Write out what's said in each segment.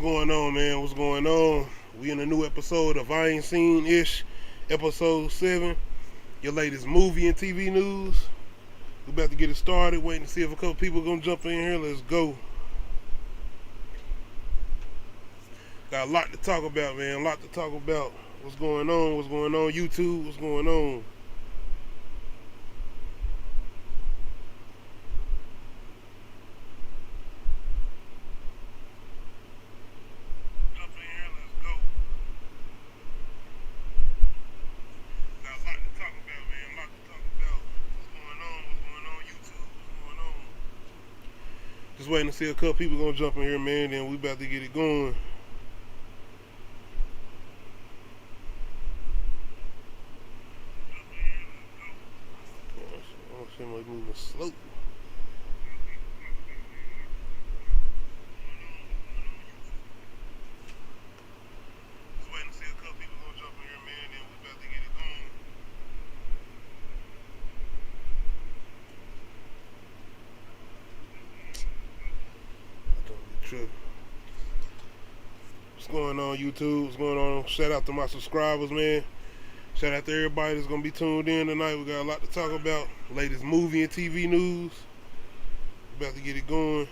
going on, man? What's going on? We in a new episode of I Ain't Seen Ish, episode 7. Your latest movie and TV news. We about to get it started. Waiting to see if a couple people gonna jump in here. Let's go. Got a lot to talk about, man. A lot to talk about. What's going on? What's going on? YouTube, what's going on? Just waiting to see a couple people gonna jump in here, man. Then we about to get it going. Oh, shit, like moving slow. Just waiting to see a couple people gonna jump in here, man. Then we about to get it going. What's going on, YouTube? What's going on? Shout out to my subscribers, man. Shout out to everybody that's gonna be tuned in tonight. We got a lot to talk about. Latest movie and TV news. About to get it going.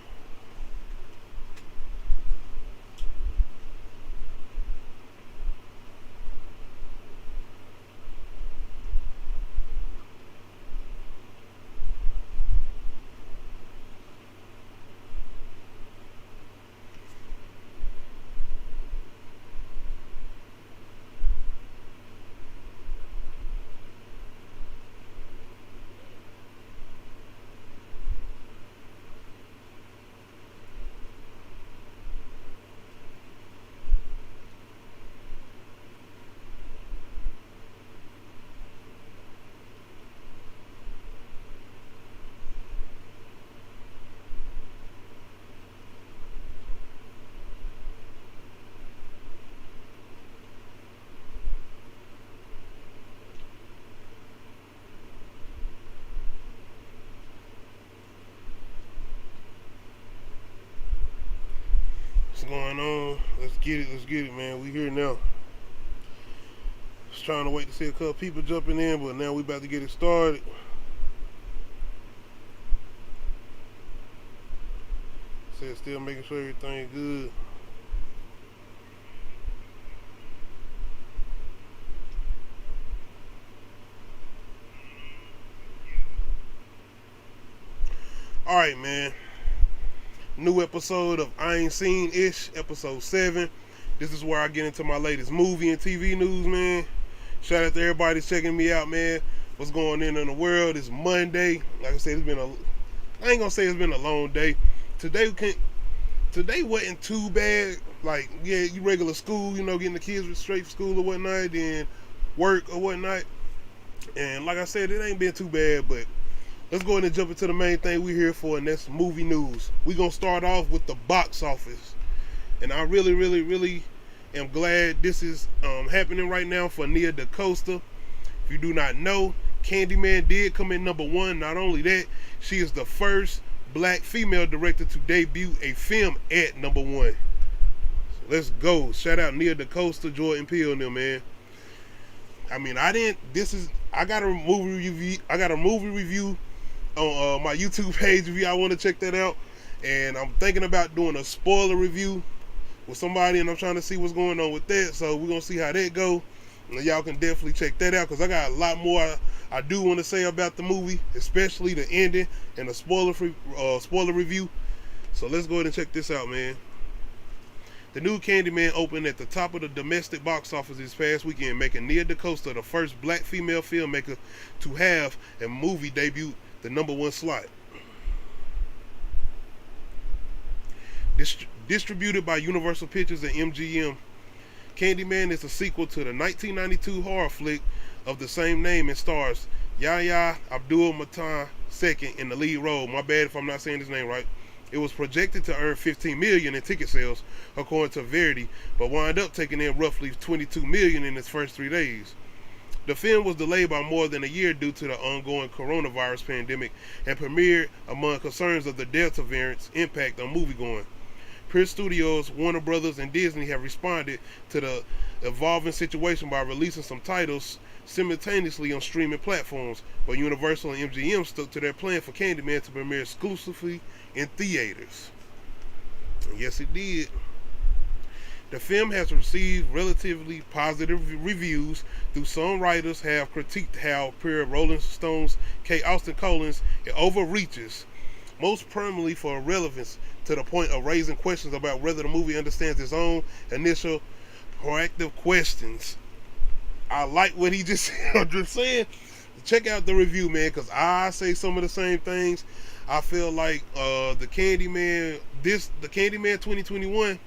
What's going on? Let's get it, man. We here now. Just trying to wait to see a couple people jumping in, but now we about to get it started. Said still making sure everything good. Alright, man. New episode of I Ain't Seen Ish, episode 7. This is where I get into my latest movie and TV news, man. Shout out to everybody checking me out, man. What's going on in the world? It's Monday. Like I said, I ain't gonna say it's been a long day. Today wasn't too bad. Like, yeah, you regular school, getting the kids straight from school or whatnot, then work or whatnot. And like I said, it ain't been too bad, but let's go ahead and jump into the main thing we're here for, and that's movie news. We're going to start off with the box office. And I really am glad this is happening right now for Nia DaCosta. If you do not know, CANDYMAN did come in #1. Not only that, she is the first black female director to debut a film at #1. So let's go. Shout out Nia DaCosta, Jordan Peele and them, man. I mean, I got a movie review on my YouTube page if y'all want to check that out, and I'm thinking about doing a spoiler review with somebody, and I'm trying to see what's going on with that, so we're gonna see how that go, and y'all can definitely check that out, because I got a lot more I do want to say about the movie, especially the ending and the spoiler review. So let's go ahead and check this out, man. The new CANDYMAN opened at the top of the domestic box office this past weekend, making Nia DaCosta the first black female filmmaker to have a movie debut the #1 slot. Distributed by Universal Pictures and MGM, CANDYMAN is a sequel to the 1992 horror flick of the same name and stars Yahya Abdul-Mateen II in the lead role. My bad if I'm not saying his name right. It was projected to earn $15 million in ticket sales, according to Verity, but wound up taking in roughly $22 million in its first 3 days. The film was delayed by more than a year due to the ongoing coronavirus pandemic and premiered among concerns of the Delta variant's impact on moviegoing. Pierce Studios, Warner Brothers, and Disney have responded to the evolving situation by releasing some titles simultaneously on streaming platforms, but Universal and MGM stuck to their plan for Candyman to premiere exclusively in theaters. And yes, it did. The film has received relatively positive reviews, though some writers have critiqued how per Rolling Stone's K. Austin Collins it overreaches, most prominently for irrelevance, to the point of raising questions about whether the movie understands its own initial proactive questions. I like what he just said. I'm just saying, check out the review, man, because I say some of the same things. I feel like the Candyman 2021,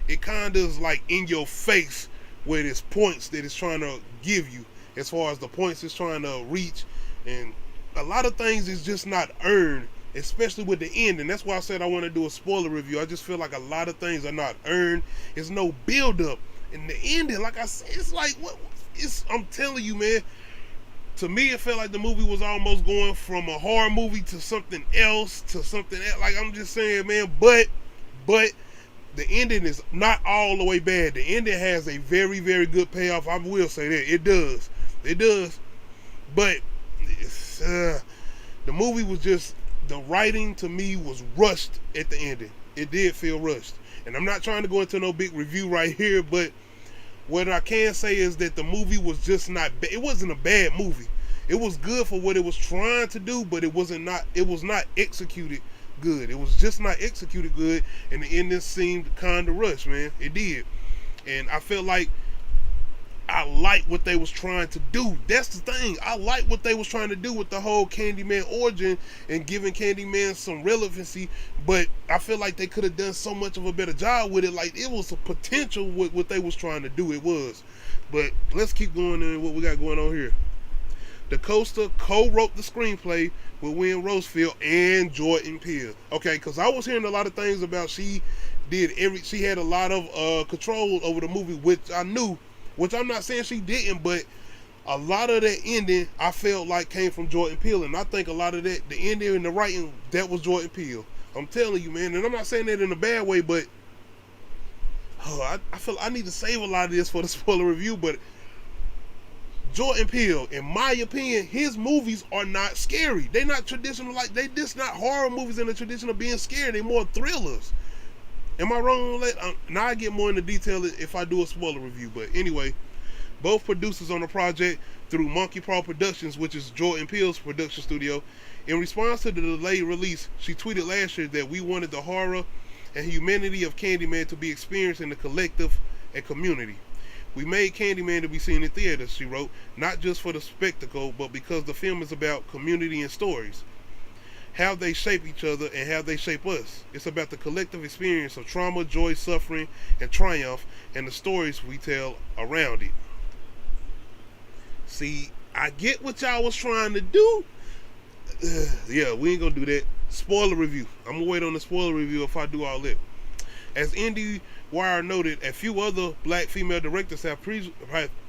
it kind of is like in your face with its points that it's trying to give you, as far as the points it's trying to reach, and a lot of things is just not earned, especially with the ending. That's why I said I want to do a spoiler review. I just feel like a lot of things are not earned. There's no build up in the ending. Like I said, it's like what I'm telling you, man. To me, it felt like the movie was almost going from a horror movie to something else, Like, I'm just saying, man, but the ending is not all the way bad. The ending has a very, very good payoff. I will say that. It does. But the movie was just, the writing to me was rushed at the ending. It did feel rushed. And I'm not trying to go into no big review right here, but what I can say is that the movie was just not bad. It wasn't a bad movie. It was good for what it was trying to do, but it was not executed good. It was just not executed good, and the ending seemed kind of rushed, man. It did. And I felt like I like what they was trying to do. That's the thing. I like what they was trying to do with the whole Candyman origin and giving Candyman some relevancy, but I feel like they could have done so much of a better job with it. Like, it was a potential with what they was trying to do. It was. But let's keep going in what we got going on here. DaCosta co-wrote the screenplay with Wynn Rosefield and Jordan Peele. Okay, because I was hearing a lot of things about she had a lot of control over the movie, which I knew. Which I'm not saying she didn't, but a lot of that ending I felt like came from Jordan Peele, and I think a lot of that, the ending and the writing, that was Jordan Peele. I'm telling you, man, and I'm not saying that in a bad way, but I feel I need to save a lot of this for the spoiler review. But Jordan Peele, in my opinion, his movies are not scary. They're not traditional, like, they just not horror movies in the tradition of being scared. They're more thrillers. Am I wrong on that? Now I get more into detail if I do a spoiler review. But anyway, both producers on the project through Monkey Paw Productions, which is Jordan Peele's production studio. In response to the delayed release, she tweeted last year that we wanted the horror and humanity of Candyman to be experienced in the collective and community. We made Candyman to be seen in theaters, she wrote, not just for the spectacle, but because the film is about community and stories. How they shape each other and how they shape us. It's about the collective experience of trauma, joy, suffering, and triumph, and the stories we tell around it. See, I get what y'all was trying to do. Yeah, we ain't gonna do that. Spoiler review. I'm gonna wait on the spoiler review if I do all that. As IndieWire noted, a few other black female directors have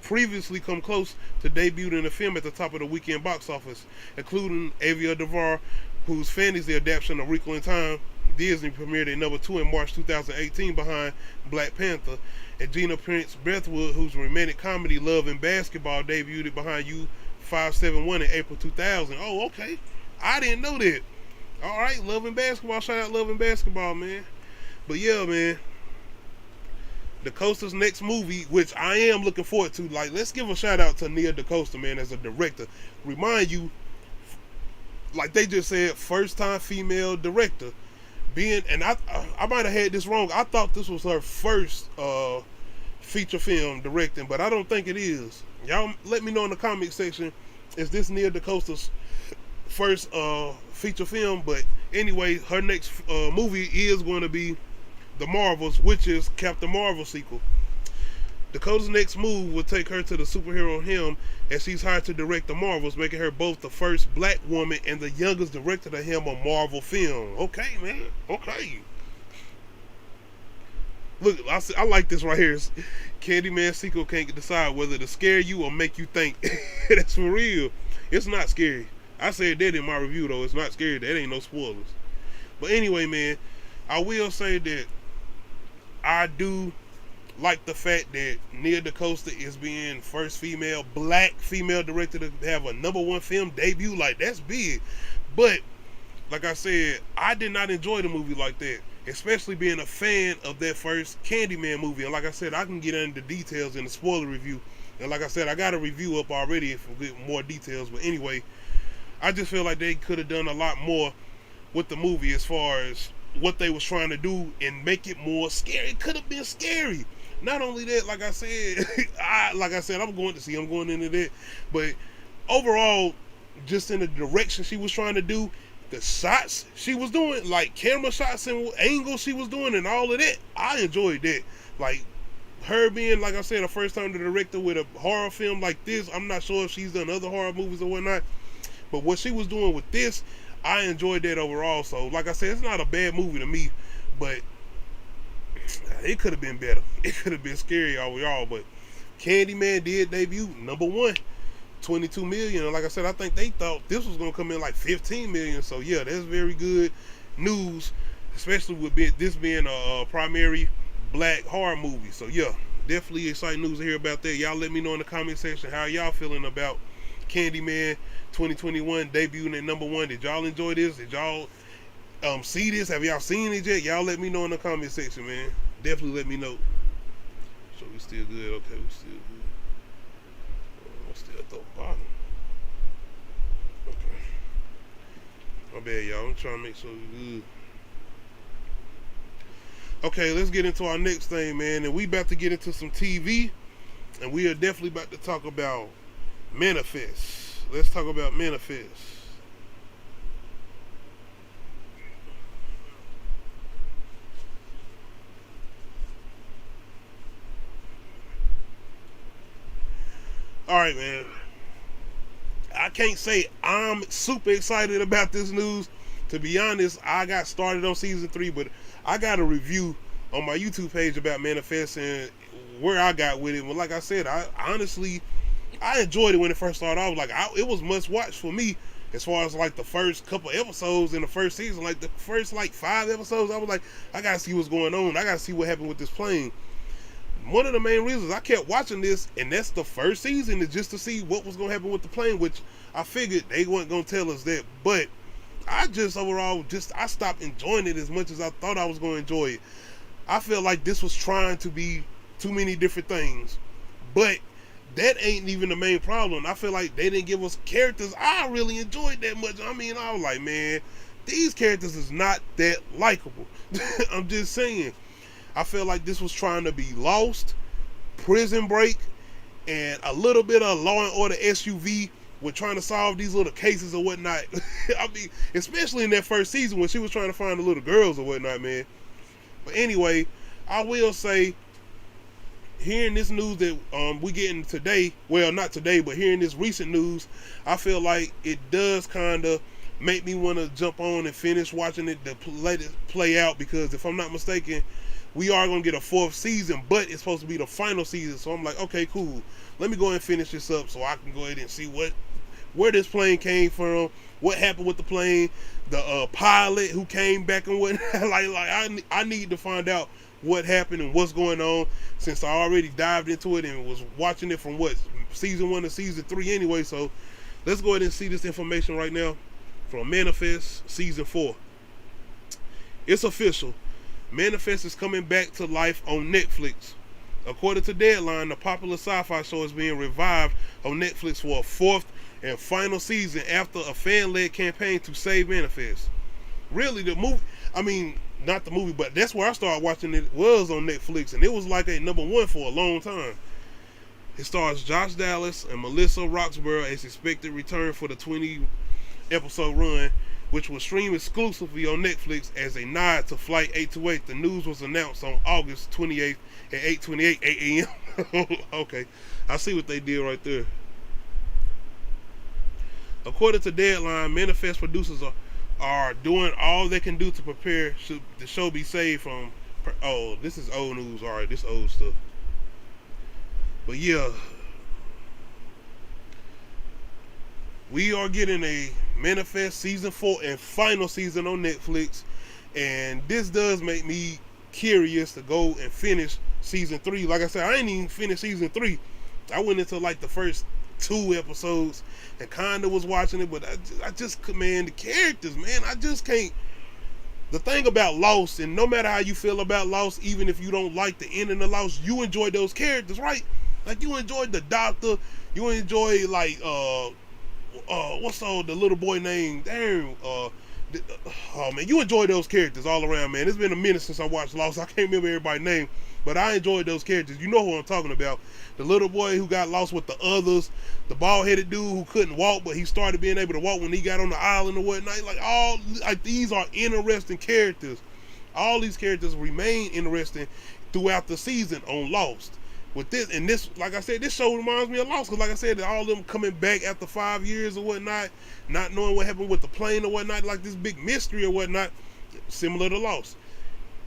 previously come close to debuting the film at the top of the weekend box office, including Avia DeVar, whose fantasy adaptation of Wrinkle in Time Disney premiered at number 2 in March 2018 behind Black Panther, and Gina Prince Brethwood, whose romantic comedy Love and Basketball debuted behind U571 in April 2000. Oh, okay. I didn't know that. All right, Love and Basketball. Shout out Love and Basketball, man. But yeah, man, DaCosta's next movie, which I am looking forward to. Like, let's give a shout out to Nia DaCosta, man, as a director. Remind you, like they just said, first time female director. And I might have had this wrong. I thought this was her first feature film directing, but I don't think it is. Y'all let me know in the comment section, is this Nia DaCosta's first feature film? But anyway, her next movie is going to be The Marvels, which is Captain Marvel sequel. Dakota's next move will take her to the superhero hymn, as she's hired to direct The Marvels, making her both the first black woman and the youngest director to helm a Marvel film. Okay, man. Okay. Look, I like this right here. Candyman sequel can't decide whether to scare you or make you think. That's for real. It's not scary. I said that in my review, though. It's not scary. That ain't no spoilers. But anyway, man, I will say that I do like the fact that Nia DaCosta is being first black female director to have a #1 film debut. Like, that's big. But like I said, I did not enjoy the movie like that, especially being a fan of that first Candyman movie. And like I said, I can get into details in the spoiler review. And like I said, I got a review up already if we get more details. But anyway, I just feel like they could have done a lot more with the movie as far as what they was trying to do and make it more scary. It could have been scary. Not only that, like I said, I'm going into that. But overall, just in the direction she was trying to do, the shots she was doing, like camera shots and angles she was doing and all of that, I enjoyed that. Like, her being, like I said, a first time director with a horror film like this. I'm not sure if she's done other horror movies or whatnot, but what she was doing with this, I enjoyed that overall. So like I said, it's not a bad movie to me, but it could have been better. It could have been scary overall. But Candyman did debut #1, 22 million. And like I said, I think they thought this was gonna come in like 15 million. So yeah, that's very good news, especially with this being a primary black horror movie. So yeah, definitely exciting news to hear about that. Y'all let me know in the comment section how y'all feeling about Candyman 2021 debuting at #1. Did y'all enjoy this? Did y'all see this? Have y'all seen it yet? Y'all let me know in the comment section, man. Definitely let me know. So we still good. Okay, we still good. I'm still at the bottom. Okay. My bad, y'all. I'm trying to make sure we good. Okay, let's get into our next thing, man. And we about to get into some TV. And we are definitely about to talk about Manifest. Let's talk about Manifest. Alright, man. I can't say I'm super excited about this news. To be honest, I got started on season 3, but I got a review on my YouTube page about Manifest and where I got with it. But like I said, I honestly enjoyed it when it first started off. Like, it was must watch for me as far as like the first couple episodes in the first season. Like the first like 5 episodes, I was like, I gotta see what's going on. I gotta see what happened with this plane. One of the main reasons I kept watching this, and that's the first season, is just to see what was gonna happen with the plane, which I figured they weren't gonna tell us that. But I just overall I stopped enjoying it as much as I thought I was gonna enjoy it. I felt like this was trying to be too many different things, but that ain't even the main problem. I feel like they didn't give us characters I really enjoyed that much. I mean, I was like, man, these characters is not that likable. I'm just saying. I feel like this was trying to be Lost, Prison Break, and a little bit of Law and Order SUV with trying to solve these little cases or whatnot. I mean, especially in that first season when she was trying to find the little girls or whatnot, man. But anyway, I will say, hearing this news that we getting today, well, not today, but hearing this recent news, I feel like it does kind of make me want to jump on and finish watching it to let it play out, because if I'm not mistaken, we are going to get a 4th season, but it's supposed to be the final season. So I'm like, okay, cool. Let me go ahead and finish this up so I can go ahead and see where this plane came from, what happened with the plane, the pilot who came back and what. I need to find out what happened and what's going on, since I already dived into it and was watching it from season 1 to season 3 anyway. So let's go ahead and see this information right now from Manifest season 4. It's official. Manifest is coming back to life on Netflix. According to Deadline, the popular sci-fi show is being revived on Netflix for a 4th and final season after a fan-led campaign to save Manifest. Really, the movie, I mean, not the movie, but that's where I started watching it, was on Netflix, and it was like a #1 for a long time. It stars Josh Dallas and Melissa Roxburgh as expected return for the 20-episode run, which will stream exclusively on Netflix as a nod to Flight 828. The news was announced on August 28th at 8:28 a.m. Okay, I see what they did right there. According to Deadline, Manifest producers are doing all they can do to prepare the show be saved from... Oh, this is old news. Alright, this old stuff. But yeah, we are getting a Manifest season 4 and final season on Netflix, and this does make me curious to go and finish season 3. Like I said, I ain't even finished season 3. I went into like the first 2 episodes and kinda was watching it, but I just man, the characters, man, I just can't. The thing about Lost, and no matter how you feel about Lost, even if you don't like the ending of Lost, you enjoy those characters, right? Like you enjoyed the doctor, you enjoy like what's the little boy name? Damn, oh man, you enjoy those characters all around, man. It's been a minute since I watched Lost. I can't remember everybody's name, but I enjoyed those characters. You know who I'm talking about. The little boy who got lost with the others, the bald-headed dude who couldn't walk, but he started being able to walk when he got on the island or whatnot. Like these are interesting characters. All these characters remain interesting throughout the season on Lost. With this, and this, like I said, this show reminds me of Lost, because like I said, all of them coming back after 5 years or whatnot, not knowing what happened with the plane or whatnot, like this big mystery or whatnot, similar to Lost.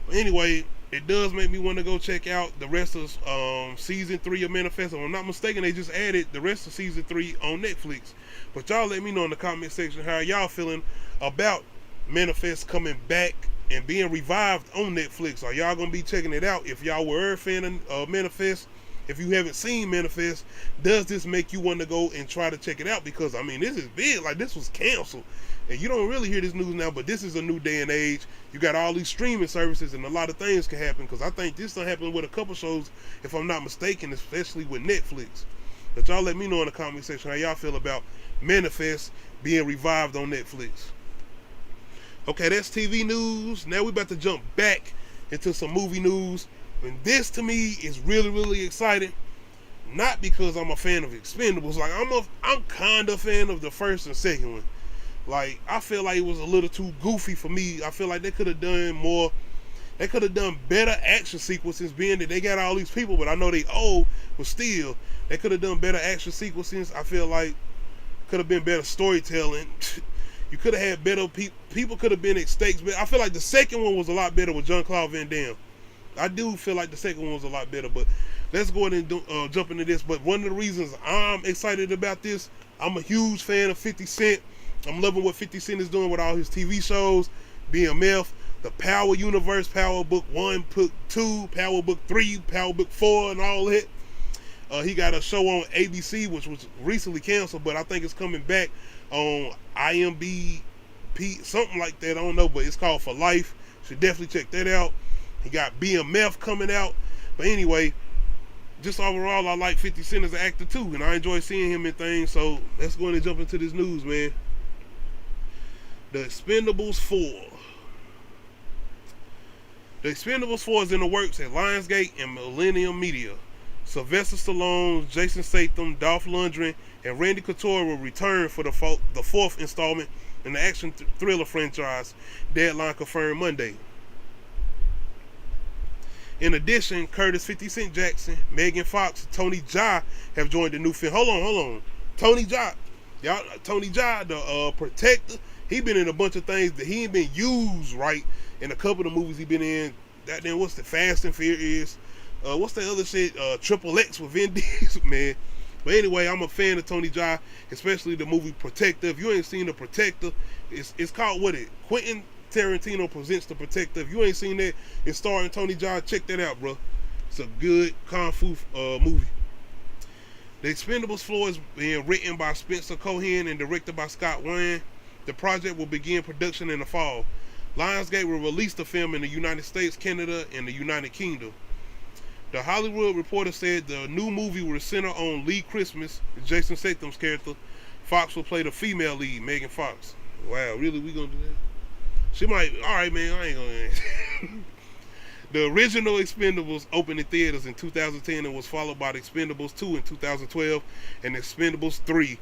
But anyway, it does make me want to go check out the rest of season 3 of Manifest. If I'm not mistaken, they just added the rest of season 3 on Netflix. But y'all let me know in the comment section how y'all feeling about Manifest coming back and being revived on Netflix. Are y'all gonna be checking it out? If y'all were a fan of Manifest, if you haven't seen Manifest, does this make you want to go and try to check it out? Because I mean, this is big. Like, this was canceled, and you don't really hear this news now, but this is a new day and age. You got all these streaming services, and a lot of things can happen, because I think this done happened with a couple shows, if I'm not mistaken, especially with Netflix. But y'all let me know in the comment section how y'all feel about Manifest being revived on Netflix. Okay, that's TV news. Now we about to jump back into some movie news. And this to me is really, really exciting. Not because I'm a fan of Expendables. Like, I'm kind of a fan of the first and second one. Like, I feel like it was a little too goofy for me. I feel like they could have done more. They could have done better action sequences, being that they got all these people, but I know they old, but still, they could have done better action sequences. I feel like could have been better storytelling. You could have had better people could have been at stakes. But I feel like the second one was a lot better with Jean-Claude Van Damme. I do feel like the second one was a lot better, but let's go ahead and jump into this. But one of the reasons I'm excited about this, I'm a huge fan of 50 Cent. I'm loving what 50 Cent is doing with all his TV shows, BMF, the Power Universe, Power Book 1, Book 2, Power Book 3, Power Book 4, and all that. He got a show on ABC, which was recently canceled, but I think it's coming back on IMDb, something like that. I don't know, but it's called For Life. Should definitely check that out. He got BMF coming out. But anyway, just overall, I like 50 Cent as an actor too, and I enjoy seeing him in things. So let's go and jump into this news, man. The Expendables 4. The Expendables 4 is in the works at Lionsgate and Millennium Media. Sylvester Stallone, Jason Statham, Dolph Lundgren, and Randy Couture will return for the 4th installment in the action thriller franchise. Deadline confirmed Monday. In addition, Curtis 50 Cent Jackson, Megan Fox, Tony Jaa have joined the new film. Hold on. Tony Jaa. Y'all, Tony Jaa, the Protector, he been in a bunch of things that he ain't been used right in a couple of the movies he been in. That then, what's the Fast and Furious? What's the other shit? Triple X with Vin Diesel, man. But anyway, I'm a fan of Tony Jaa, especially the movie Protector. If you ain't seen The Protector, it's called Quentin Tarantino Presents The Protector. If you ain't seen that, it's starring Tony Jaa. Check that out, bro. It's a good kung fu movie. The Expendables 4 is being written by Spencer Cohen and directed by Scott Wayne. The project will begin production in the fall. Lionsgate will release the film in the United States, Canada, and the United Kingdom. The Hollywood Reporter said the new movie will center on Lee Christmas, Jason Statham's character. Fox will play the female lead, Megan Fox. Wow, really? We gonna do that? She might. Alright, man, I ain't gonna. The original Expendables opened in theaters in 2010 and was followed by the Expendables 2 in 2012 and the Expendables 3.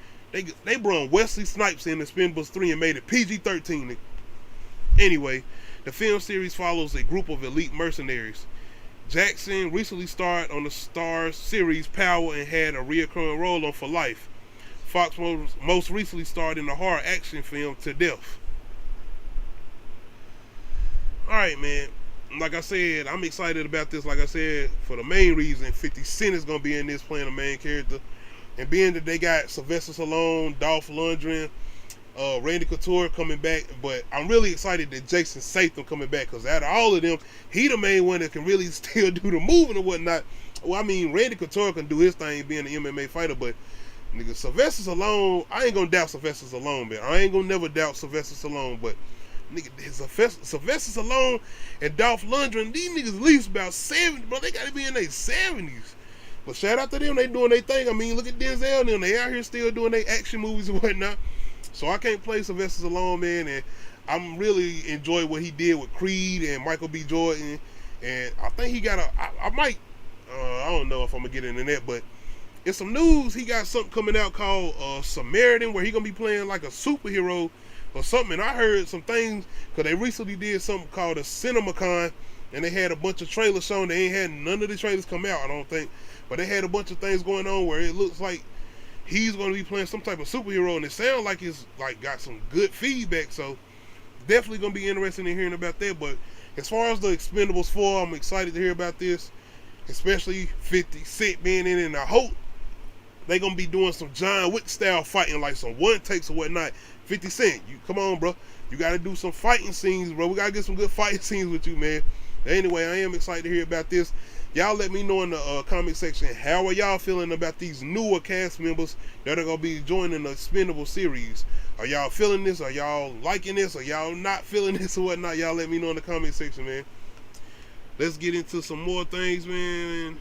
They brought Wesley Snipes in Expendables 3 and made it PG-13. Anyway, the film series follows a group of elite mercenaries. Jackson recently starred on the Starz series Power and had a recurring role on For Life. Fox most recently starred in the horror action film To Death. Alright, man. Like I said, I'm excited about this. Like I said, for the main reason, 50 Cent is going to be in this playing the main character. And being that they got Sylvester Stallone, Dolph Lundgren, Randy Couture coming back, but I'm really excited that Jason Statham coming back, because out of all of them, he the main one that can really still do the moving and whatnot. Well, I mean, Randy Couture can do his thing being an MMA fighter, but nigga, Sylvester Stallone, I ain't gonna doubt Sylvester Stallone, man. I ain't gonna never doubt Sylvester Stallone, but nigga, Sylvester Stallone and Dolph Lundgren, these niggas at least about 70, bro. They gotta be in their 70s. But shout out to them, they doing their thing. I mean, look at Denzel and them, they out here still doing their action movies and whatnot. So I can't play Sylvester Stallone, man, and I'm really enjoy what he did with Creed and Michael B. Jordan, and I think he got I might, I don't know if I'm gonna get into that, but it's some news. He got something coming out called Samaritan, where he gonna be playing like a superhero or something. And I heard some things, because they recently did something called a CinemaCon, and they had a bunch of trailers shown. They ain't had none of the trailers come out, I don't think, but they had a bunch of things going on where it looks like he's going to be playing some type of superhero, and it sounds like it's like got some good feedback, so definitely going to be interested in hearing about that. But as far as the Expendables 4, I'm excited to hear about this, especially 50 Cent being in it, and I hope they're going to be doing some John Wick style fighting, like some one takes or whatnot. 50 Cent, you come on, bro, you got to do some fighting scenes, bro. We got to get some good fighting scenes with you, man. Anyway, I am excited to hear about this. Y'all let me know in the comment section, how are y'all feeling about these newer cast members that are going to be joining the Expendable series? Are y'all feeling this? Are y'all liking this? Are y'all not feeling this or whatnot? Y'all let me know in the comment section, man. Let's get into some more things, man.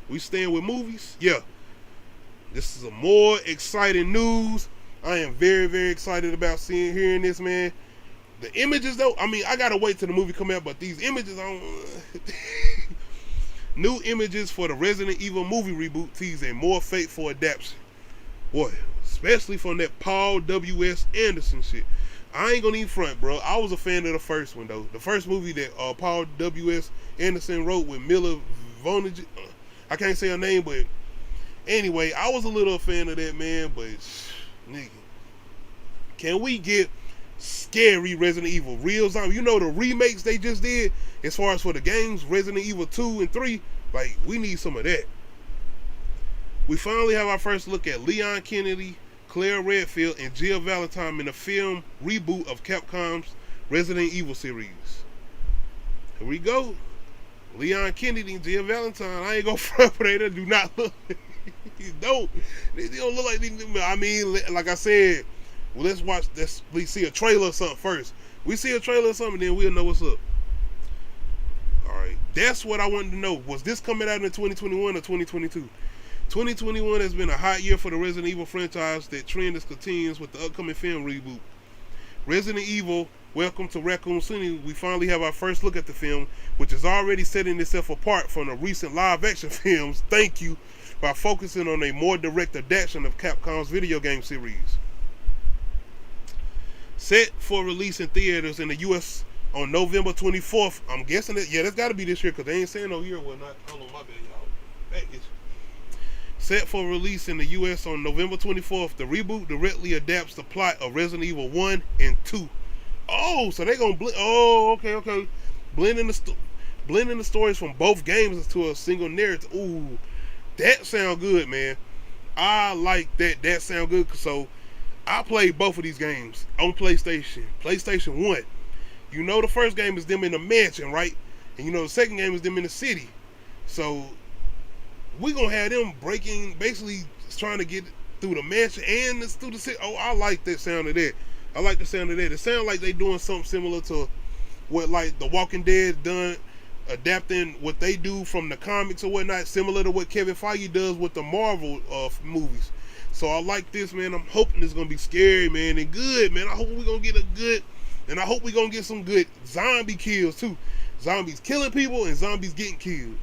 We staying with movies? Yeah. This is a more exciting news. I am very, very excited about hearing this, man. The images, though, I mean, I got to wait till the movie come out, but these images, new images for the Resident Evil movie reboot tease a more fateful adaptation. Boy, especially from that Paul W.S. Anderson shit. I ain't gonna even front, bro. I was a fan of the first one, though. The first movie that Paul W.S. Anderson wrote with Mila Vonage. I can't say her name, but anyway, I was a little fan of that, man. But, nigga, can we get scary Resident Evil, real zombie? You know the remakes they just did, as far as for the games, Resident Evil 2 and 3, like, we need some of that. We finally have our first look at Leon Kennedy, Claire Redfield, and Jill Valentine in the film reboot of Capcom's Resident Evil series. Here we go. Leon Kennedy and Jill Valentine. I ain't gonna front, but they do not look. They don't look like these. I mean, like I said, well, let's see a trailer or something first. We see a trailer or something, then we'll know what's up. Alright, that's what I wanted to know. Was this coming out in 2021 or 2022? 2021 has been a hot year for the Resident Evil franchise. That trend is continues with the upcoming film reboot. Resident Evil, Welcome to Raccoon City. We finally have our first look at the film, which is already setting itself apart from the recent live-action films, thank you, by focusing on a more direct adaptation of Capcom's video game series. Set for release in theaters in the U.S. on November 24th. I'm guessing that, yeah, that's got to be this year, because they ain't saying no year or whatnot. Hold on, my bad, y'all. Baggage. Set for release in the U.S. on November 24th, the reboot directly adapts the plot of Resident Evil 1 and 2. Oh, so they gonna blend. Oh, okay. Blending the stories from both games into a single narrative. Ooh, that sound good, man. I like that. That sound good. So I played both of these games on PlayStation. PlayStation 1. You know the first game is them in the mansion, right? And you know the second game is them in the city. So we gonna have them breaking, basically trying to get through the mansion and through the city. Oh, I like that sound of that. I like the sound of that. It sounds like they doing something similar to what like The Walking Dead done, adapting what they do from the comics or whatnot, similar to what Kevin Feige does with the Marvel movies. So I like this, man. I'm hoping it's gonna be scary, man, and good, man. I hope we're gonna get a good, and I hope we're gonna get some good zombie kills too. Zombies killing people and zombies getting killed.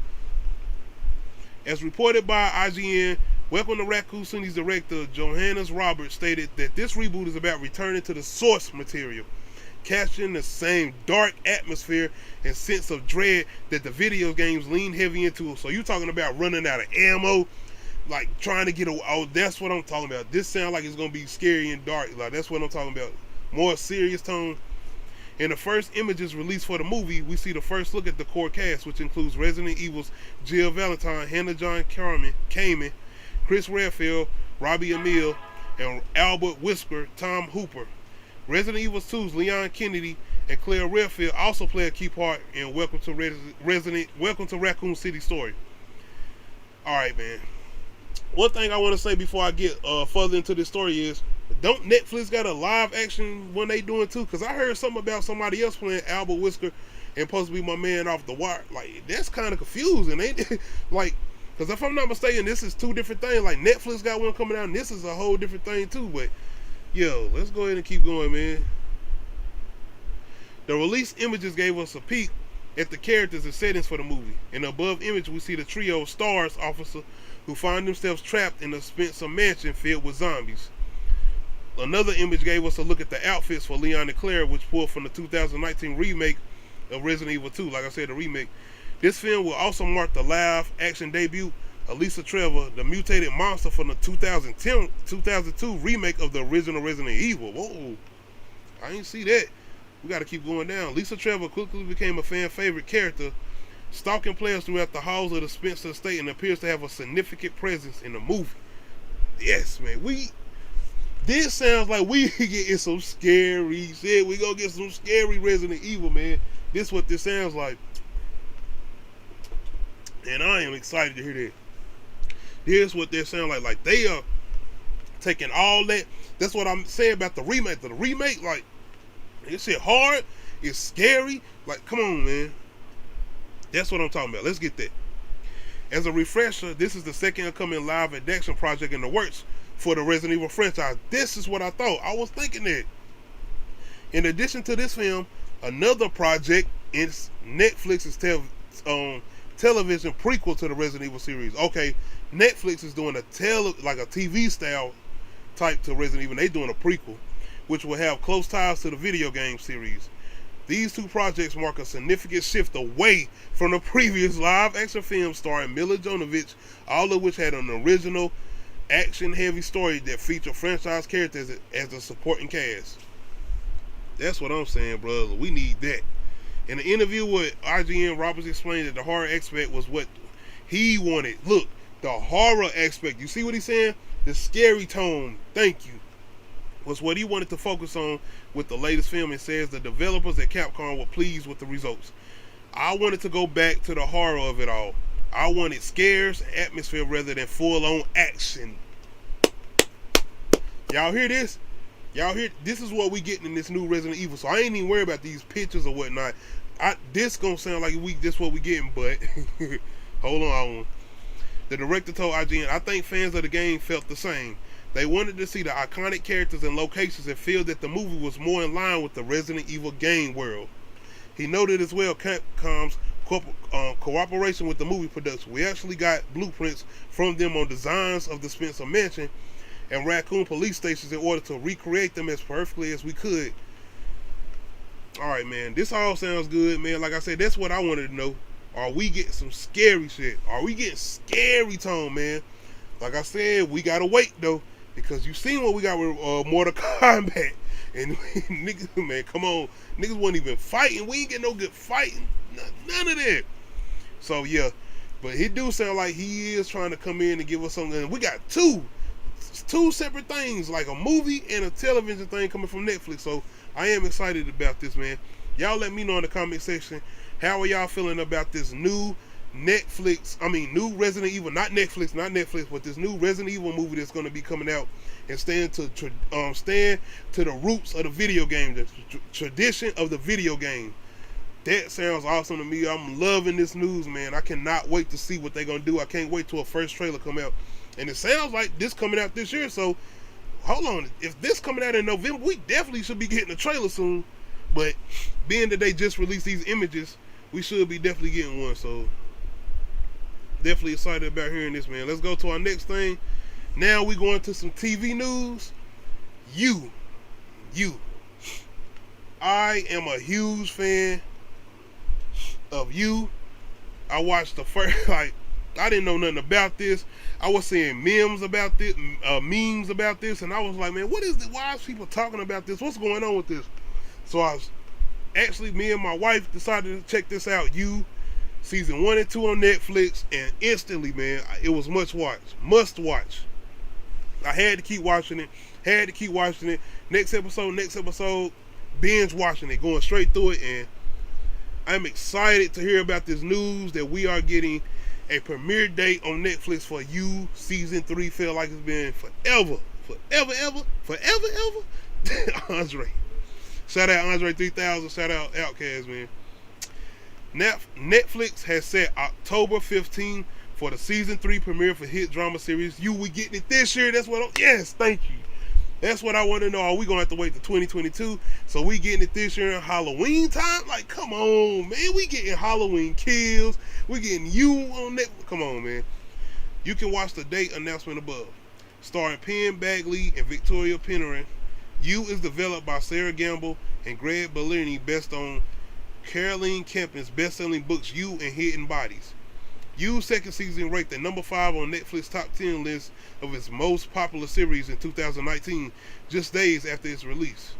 As reported by IGN, Welcome to Raccoon City's director Johannes Roberts stated that this reboot is about returning to the source material, capturing the same dark atmosphere and sense of dread that the video games lean heavy into. So you talking about running out of ammo, like trying to get a, oh, that's what I'm talking about. This sounds like it's gonna be scary and dark. Like that's what I'm talking about. More serious tone. In the first images released for the movie, we see the first look at the core cast, which includes Resident Evil's Jill Valentine, Hannah John Kamen, Chris Redfield, Robbie Amell, and Albert Wesker, Tom Hooper. Resident Evil 2's Leon Kennedy and Claire Redfield also play a key part in Welcome to Raccoon City story. Alright, man. One thing I want to say before I get further into this story is, don't Netflix got a live action one they doing too? Because I heard something about somebody else playing Albert Whisker and supposed to be my man off the wire. Like, that's kind of confusing, ain't it? Like, because if I'm not mistaken, this is two different things. Like, Netflix got one coming out, and this is a whole different thing too. But, yo, let's go ahead and keep going, man. The release images gave us a peek at the characters and settings for the movie. In the above image, we see the trio of STARS officers who find themselves trapped in a Spencer mansion filled with zombies. Another image gave us a look at the outfits for Leon and Claire, which pulled from the 2019 remake of Resident Evil 2. Like I said, the remake. This film will also mark the live action debut of Lisa Trevor, the mutated monster from the 2002 remake of the original Resident Evil. Whoa, I didn't see that. We got to keep going down. Lisa Trevor quickly became a fan favorite character, stalking players throughout the halls of the Spencer estate, and appears to have a significant presence in the movie. Yes, man. This sounds like we getting some scary shit. We gonna get some scary Resident Evil, man. This is what this sounds like. And I am excited to hear that. Here's what they sound like. Like, they are taking all that. That's what I'm saying about the remake. The remake, like, this shit hard. It's scary. Like, come on, man. That's what I'm talking about. Let's get that. As a refresher, this is the second upcoming live action project in the works for the Resident Evil franchise. This is what I thought. I was thinking that. In addition to this film, another project is Netflix's television prequel to the Resident Evil series. Okay, Netflix is doing like a TV style type to Resident Evil. They doing a prequel, which will have close ties to the video game series. These two projects mark a significant shift away from the previous live action film starring Mila Jovovich, all of which had an original action heavy story that featured franchise characters as a supporting cast. That's what I'm saying, brother. We need that. In an interview with IGN, Roberts explained that the horror aspect was what he wanted. Look, the horror aspect, you see what he's saying? The scary tone, thank you, was what he wanted to focus on with the latest film, and says the developers at Capcom were pleased with the results. I wanted to go back to the horror of it all. I wanted scares and atmosphere rather than full-on action. Y'all hear this? Y'all hear? This is what we getting in this new Resident Evil. So I ain't even worried about these pictures or whatnot. This gonna sound like this what we getting, but hold on. The director told IGN, I think fans of the game felt the same. They wanted to see the iconic characters and locations and feel that the movie was more in line with the Resident Evil game world. He noted as well Capcom's cooperation with the movie production. We actually got blueprints from them on designs of the Spencer Mansion and Raccoon police stations in order to recreate them as perfectly as we could. Alright, man, this all sounds good, man. Like I said, that's what I wanted to know. Are we getting some scary shit? Are we getting scary tone, man? Like I said, we gotta wait though, because you seen what we got with Mortal Kombat, and niggas, man, come on, niggas wasn't even fighting. We ain't getting no good fighting, none of that. So yeah, but he do sound like he is trying to come in and give us something. And we got two separate things, like a movie and a television thing coming from Netflix. So I am excited about this, man. Y'all let me know in the comment section, how are y'all feeling about this new new Resident Evil, not Netflix, but this new Resident Evil movie that's going to be coming out and stand to the roots of the video game, the tradition of the video game. That sounds awesome to me. I'm loving this news, man. I cannot wait to see what they're going to do. I can't wait till a first trailer come out. And it sounds like this coming out this year, so hold on. If this coming out in November, we definitely should be getting a trailer soon. But being that they just released these images, we should be definitely getting one. So definitely excited about hearing this, man. Let's go to our next thing. Now we going to some TV news. I am a huge fan of You. I watched the first, I didn't know nothing about this. I was seeing memes about this, and I was like, man, what is this? Why is people talking about this? What's going on with this? So me and my wife decided to check this out. You, season 1 and 2 on Netflix, and instantly, man, it was must watch. I had to keep watching it. Next episode, binge watching it, going straight through it, and I'm excited to hear about this news that we are getting a premiere date on Netflix for You Season 3. Feel like it's been forever. Andre. Shout out Andre 3000. Shout out Outkast, man. Netflix has set October 15th for the Season 3 premiere for hit drama series You. We getting it this year. Yes, thank you. That's what I want to know. Are we going to have to wait to 2022? So we getting it this year in Halloween time? Like, come on, man. We getting Halloween Kills. We getting You on Netflix. Come on, man. You can watch the date announcement above. Starring Penn Badgley and Victoria Pennerin, You is developed by Sarah Gamble and Greg Berlanti, based on Caroline Kempin's best-selling books You and Hidden Bodies. You's second season ranked at number 5 on Netflix top 10 list of its most popular series in 2019, just days after its release.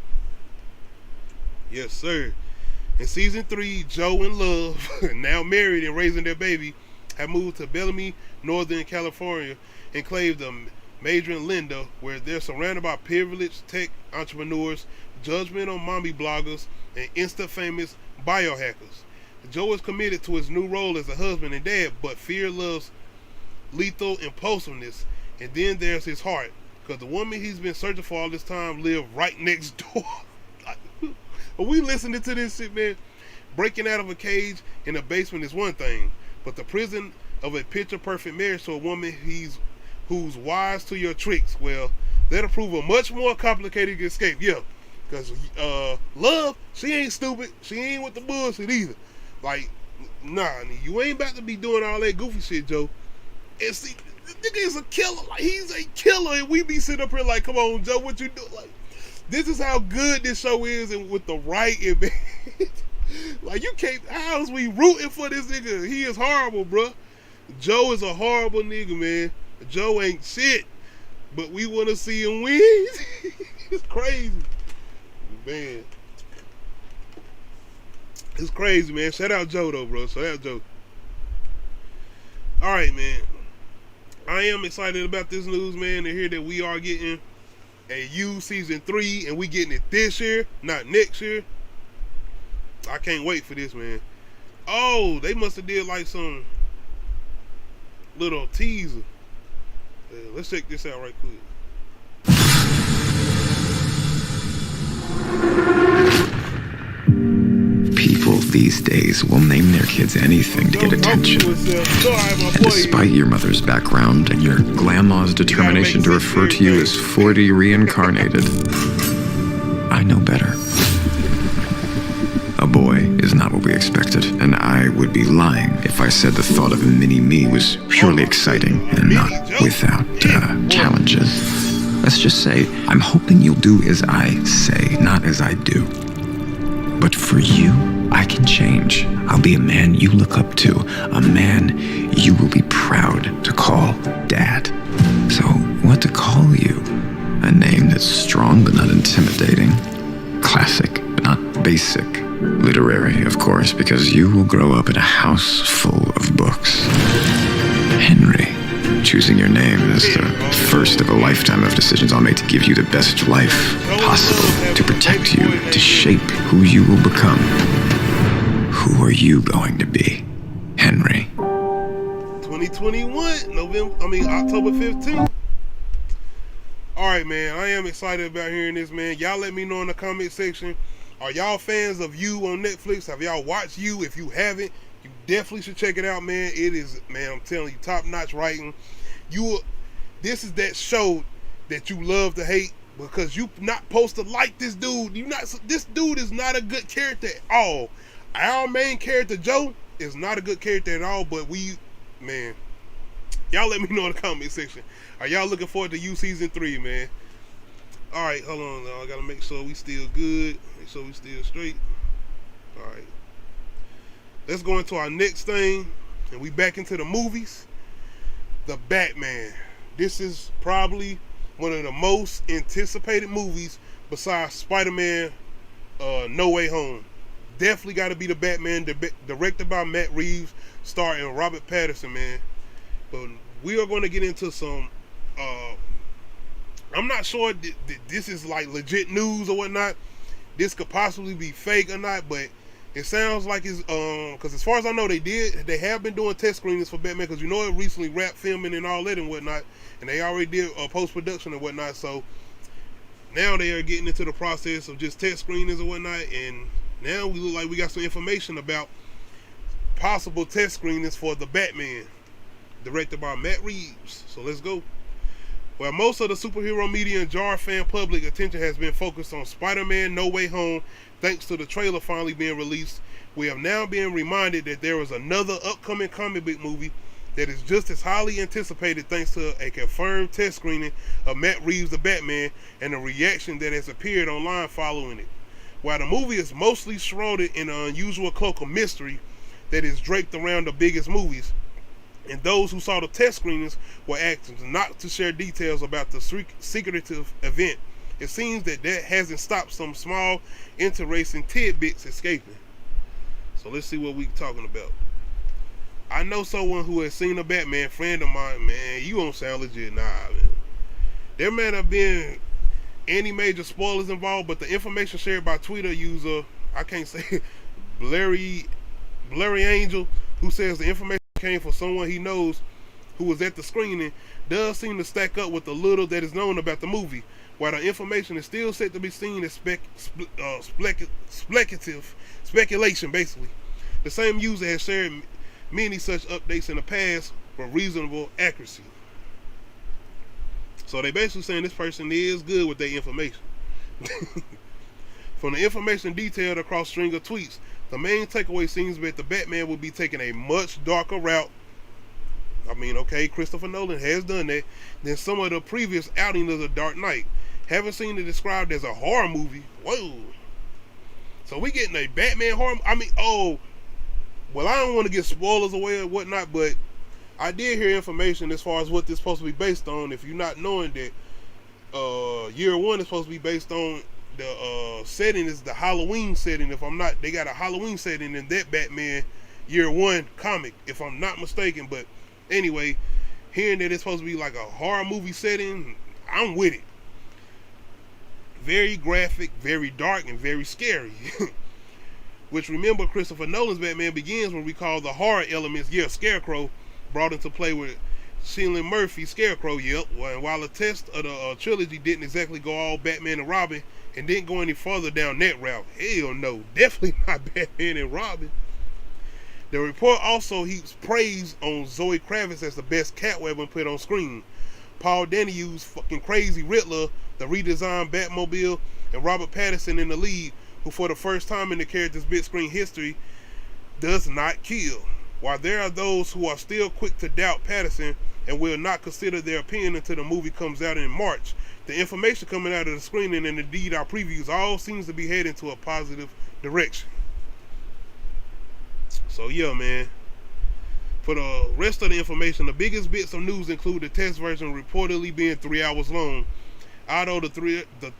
Yes, sir. In season 3, Joe and Love, now married and raising their baby, have moved to Bellamy, Northern California, enclave of Major and Linda, where they're surrounded by privileged tech entrepreneurs, judgmental mommy bloggers, and insta-famous biohackers. Joe is committed to his new role as a husband and dad, but fear loves lethal impulsiveness. And then there's his heart, because the woman he's been searching for all this time lived right next door. Are we listening to this shit, man? Breaking out of a cage in a basement is one thing, but the prison of a picture-perfect marriage to a woman who's wise to your tricks, well, that'll prove a much more complicated escape. Yeah, because Love, she ain't stupid. She ain't with the bullshit either. Like, nah, you ain't about to be doing all that goofy shit, Joe. And see, this nigga is a killer. Like, he's a killer, and we be sitting up here like, come on, Joe, what you do? Like, this is how good this show is, and with the right and bad. Like, you can't, how's we rooting for this nigga? He is horrible, bro. Joe is a horrible nigga, man. Joe ain't shit, but we want to see him win. It's crazy, man. It's crazy, man. Shout out Joe, though, bro. Shout out Joe. All right, man. I am excited about this news, man, to hear that we are getting a You Season 3, and we getting it this year, not next year. I can't wait for this, man. Oh, they must have did like some little teaser. Let's check this out right quick. People these days will name their kids anything to get attention. And despite your mother's background and your grandma's determination to refer to you as 40 reincarnated, I know better. A boy is not what we expected, and I would be lying if I said the thought of a mini-me was purely exciting and not without challenges. Let's just say, I'm hoping you'll do as I say, not as I do. But for you, I can change. I'll be a man you look up to, a man you will be proud to call Dad. So, what to call you? A name that's strong but not intimidating. Classic but not basic. Literary, of course, because you will grow up in a house full of books. Henry. Choosing your name is the first of a lifetime of decisions I'll make to give you the best life possible, to protect you, to shape who you will become. Who are you going to be, Henry? 2021, October 15th. All right, man, I am excited about hearing this, man. Y'all let me know in the comment section. Are y'all fans of You on Netflix? Have y'all watched You? If you haven't, you definitely should check it out, man. It is, man, I'm telling you, top-notch writing. This is that show that you love to hate because you not supposed to like this dude. This dude is not a good character at all. Our main character, Joe, is not a good character at all, but man, y'all let me know in the comment section. Are y'all looking forward to You Season 3, man? All right, hold on, I gotta make sure we still good. Make sure we still straight. All right. Let's go into our next thing, and we back into the movies. The Batman. This is probably one of the most anticipated movies besides Spider-Man No Way Home. Definitely got to be the Batman, directed by Matt Reeves, starring Robert Pattinson, man. But we are going to get into some I'm not sure this is like legit news or whatnot. This could possibly be fake or not, but it sounds like it's because as far as I know, they have been doing test screenings for Batman, because it recently wrapped filming and all that and whatnot, and they already did post-production and whatnot. So now they are getting into the process of just test screenings and whatnot, and now we look like we got some information about possible test screenings for the Batman, directed by Matt Reeves. So let's go. While most of the superhero media and jar fan public attention has been focused on Spider-Man No Way Home, thanks to the trailer finally being released, we have now been reminded that there is another upcoming comic book movie that is just as highly anticipated, thanks to a confirmed test screening of Matt Reeves' The Batman and the reaction that has appeared online following it. While the movie is mostly shrouded in an unusual cloak of mystery that is draped around the biggest movies, and those who saw the test screenings were asked not to share details about the secretive event, it seems that hasn't stopped some small, interesting tidbits escaping. So let's see what we're talking about. I know someone who has seen a Batman, friend of mine. Man, you don't sound legit. Nah, man. There may have been any major spoilers involved, but the information shared by Twitter user, I can't say, Blurry Angel, who says the information came from someone he knows who was at the screening, does seem to stack up with the little that is known about the movie. While the information is still set to be seen as speculation, basically. The same user has shared many such updates in the past for reasonable accuracy. So they basically saying this person is good with their information. From the information detailed across string of tweets, the main takeaway seems that the Batman will be taking a much darker route. I mean, okay, Christopher Nolan has done that, than some of the previous outings of The Dark Knight. Haven't seen it described as a horror movie. Whoa. So we getting a Batman horror. I mean, well, I don't want to get spoilers away or whatnot, but I did hear information as far as what this is supposed to be based on. If you're not knowing that, year one is supposed to be based on the setting is the Halloween setting. If I'm not, they got a Halloween setting in that Batman year one comic, if I'm not mistaken. But anyway, hearing that it's supposed to be like a horror movie setting, I'm with it. Very graphic, very dark, and very scary. Which, remember, Christopher Nolan's Batman Begins when we call the horror elements, Scarecrow, brought into play with Cillian Murphy, Scarecrow, and while the test of the trilogy didn't exactly go all Batman and Robin, and didn't go any further down that route, hell no, definitely not Batman and Robin. The report also heaps praise on Zoe Kravitz as the best Catwoman put on screen. Paul Daniels' fucking crazy Riddler, the redesigned Batmobile, and Robert Pattinson in the lead, who for the first time in the character's big screen history does not kill. While there are those who are still quick to doubt Pattinson and will not consider their opinion until the movie comes out in March, the information coming out of the screening and indeed our previews all seems to be heading to a positive direction. So yeah, man. For the rest of the information, the biggest bits of news include the test version reportedly being 3 hours long. Although the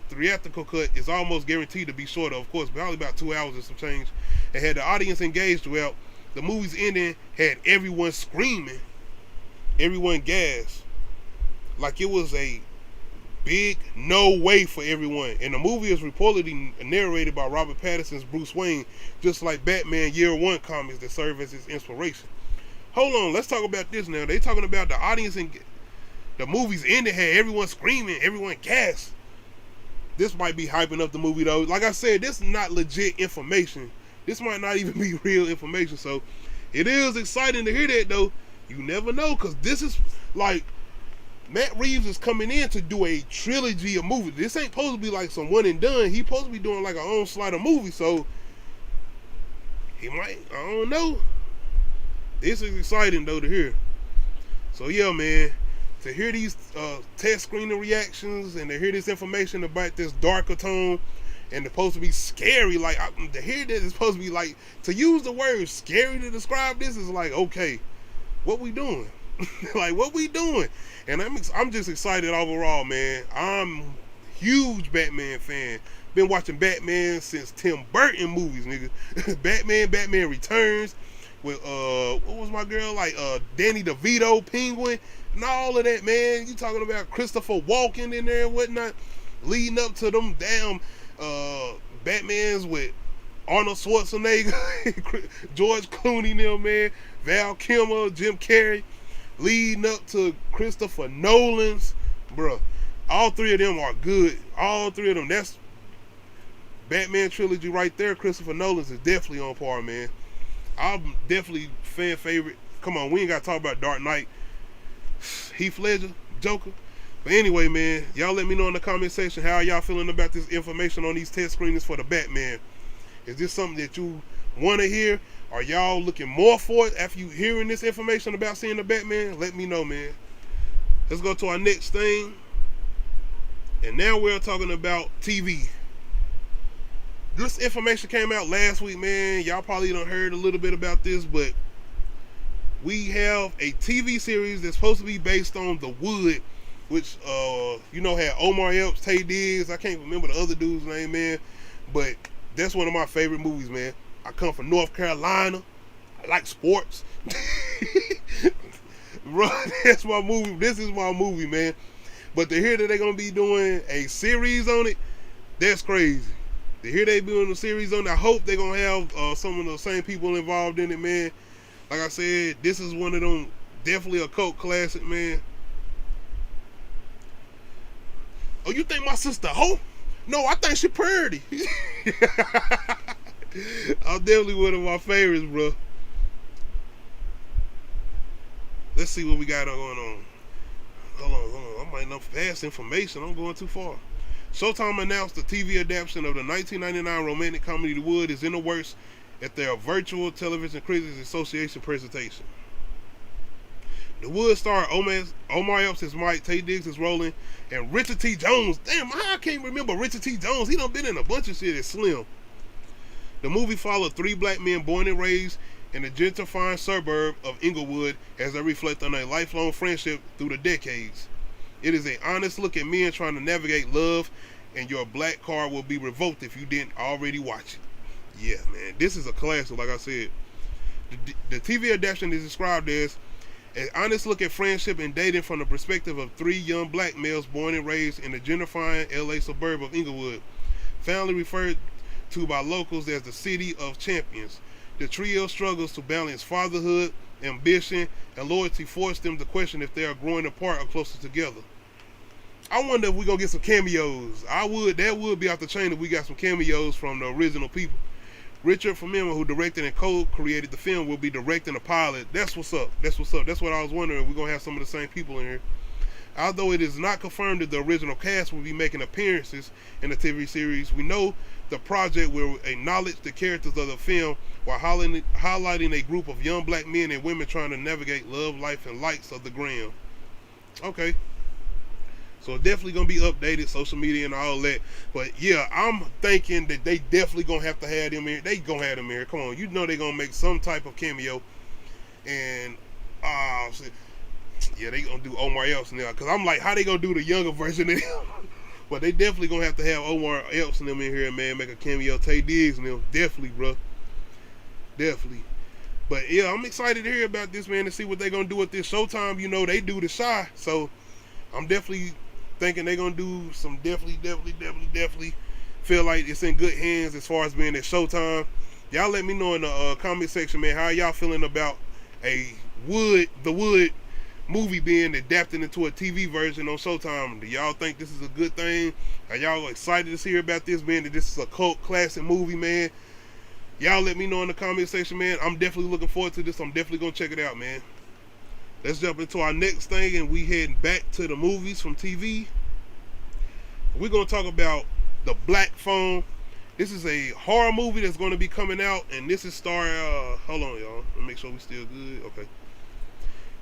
theatrical cut is almost guaranteed to be shorter, of course, probably about 2 hours and some change. And had the audience engaged throughout, the movie's ending had everyone screaming, everyone gasped, like it was a big no way for everyone. And the movie is reportedly narrated by Robert Pattinson's Bruce Wayne, just like Batman Year One comics that serve as his inspiration. Hold on, let's talk about this now. They talking about the audience and the movie's ending had everyone screaming, everyone gasped. This might be hyping up the movie though. Like I said, this is not legit information. This might not even be real information. So it is exciting to hear that though. You never know, because this is like Matt Reeves is coming in to do a trilogy of movies. This ain't supposed to be like some one and done. He's supposed to be doing like an onslaught of movies. So he might, I don't know. This is exciting though to hear. So yeah, man, to hear these test screening reactions and to hear this information about this darker tone and it's supposed to be scary, like to hear that it's supposed to be like, to use the word scary to describe this is like, okay, what we doing? Like, what we doing? And I'm just excited overall, man. I'm huge Batman fan. Been watching Batman since Tim Burton movies, nigga. Batman Returns with what was my girl, like Danny DeVito, Penguin. and all of that, man. You talking about Christopher Walken in there and whatnot, leading up to them damn Batmans with Arnold Schwarzenegger, George Clooney, them, man, Val Kilmer, Jim Carrey, leading up to Christopher Nolan's, bruh. All three of them are good. All three of them. That's Batman trilogy right there. Christopher Nolan's is definitely on par, man. I'm definitely fan favorite. Come on, we ain't got to talk about Dark Knight, Heath Ledger, Joker. But anyway, man, y'all let me know in the comment section how y'all feeling about this information on these test screenings for the Batman. Is this something that you want to hear? Are y'all looking more for it after you hearing this information about seeing the Batman? Let me know, man. Let's go to our next thing. And now we're talking about TV. This information came out last week, man. Y'all probably done heard a little bit about this, but we have a TV series that's supposed to be based on The Wood, which, had Omar Epps, Taye Diggs. I can't remember the other dude's name, man. But that's one of my favorite movies, man. I come from North Carolina. I like sports. Bro, that's my movie. This is my movie, man. But to hear that they're going to be doing a series on it, that's crazy. To hear they doing a series on it, I hope they're going to have some of the same people involved in it, man. Like I said, this is one of them, definitely a cult classic, man. Oh, you think my sister Hope? No, I think she pretty. I'm definitely one of my favorites, bro. Let's see what we got going on. Hold on. I might not pass information. I'm going too far. Showtime announced the TV adaptation of the 1999 romantic comedy The Wood is in the works at their virtual television critics association presentation. The Wood star Omar Epps is Mike, Taye Diggs is Roland, and Richard T. Jones. Damn, how I can't remember Richard T. Jones. He done been in a bunch of shit as Slim. The movie followed three black men born and raised in the gentrifying suburb of Inglewood as they reflect on a lifelong friendship through the decades. It is an honest look at men trying to navigate love, and your black card will be revoked if you didn't already watch it. Yeah, man, this is a classic, like I said. The TV adaptation is described as an honest look at friendship and dating from the perspective of three young black males born and raised in the gentrifying LA suburb of Inglewood, family referred to by locals as the City of Champions. The trio struggles to balance fatherhood, ambition, and loyalty, force them to question if they are growing apart or closer together. I wonder if we're going to get some cameos. That would be off the chain if we got some cameos from the original people. Richard Famima, who directed and co-created the film, will be directing the pilot. That's what's up. That's what I was wondering. We're going to have some of the same people in here. Although it is not confirmed that the original cast will be making appearances in the TV series, we know the project will acknowledge the characters of the film while highlighting a group of young black men and women trying to navigate love, life, and lights of the gram. Okay. So definitely going to be updated, social media and all that. But yeah, I'm thinking that they definitely going to have them here. They going to have them here. Come on, you know they going to make some type of cameo. And, yeah, they going to do Omar Epps now. Because I'm like, how they going to do the younger version of him? But they definitely going to have Omar Epps and them in here, man. Make a cameo. Taye Diggs and them. Definitely, bro. Definitely. But yeah, I'm excited to hear about this, man, to see what they're going to do with this. Showtime, you know, they do the Shy. So I'm definitely thinking they're going to do some definitely feel like it's in good hands as far as being at Showtime. Y'all let me know in the comment section, man, how y'all feeling about The Wood movie being adapted into a TV version on Showtime. Do y'all think this is a good thing? Are y'all excited to hear about this, man, that this is a cult classic movie, man? Y'all let me know in the comment section, man. I'm definitely looking forward to this. I'm definitely going to check it out, man. Let's jump into our next thing, and we heading back to the movies from TV. We're going to talk about The Black Phone. This is a horror movie that's going to be coming out, and this is starring, hold on, y'all. Let me make sure we still good. Okay.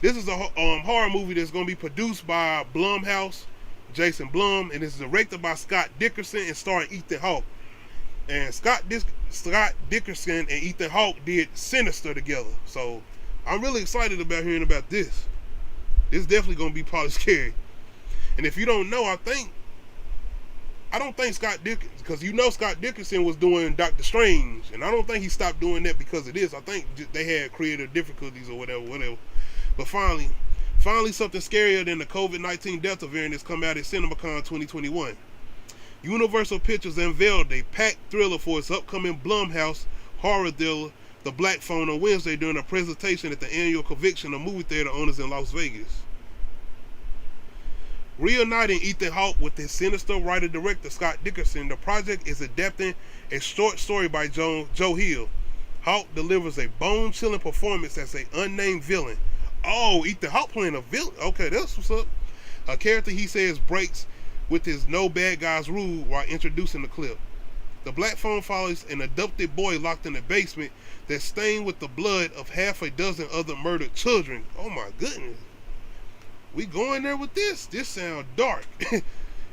This is a horror movie that's going to be produced by Blumhouse, Jason Blum, and it's directed by Scott Dickerson and starring Ethan Hawke. And Scott Dickerson and Ethan Hawke did Sinister together. So I'm really excited about hearing about this. This is definitely going to be probably scary. And if you don't know, I don't think Scott Dickerson, because you know Scott Dickerson was doing Doctor Strange, and I don't think he stopped doing that because of this. I think they had creative difficulties or whatever. But finally, Finally, something scarier than the COVID-19 Delta variant has come out at CinemaCon 2021. Universal Pictures unveiled a packed thriller for its upcoming Blumhouse horror thriller, The Black Phone, on Wednesday during a presentation at the annual convention of movie theater owners in Las Vegas. Reuniting Ethan Hawke with his sinister writer-director Scott Dickerson, the project is adapting a short story by Joe Hill. Hawke delivers a bone-chilling performance as an unnamed villain. Oh, Ethan Hawke playing a villain? Okay, that's what's up. A character he says breaks with his no bad guys rule while introducing the clip. The Black Phone follows an adopted boy locked in a basement that's stained with the blood of half a dozen other murdered children. Oh my goodness. We going there with this? This sounds dark.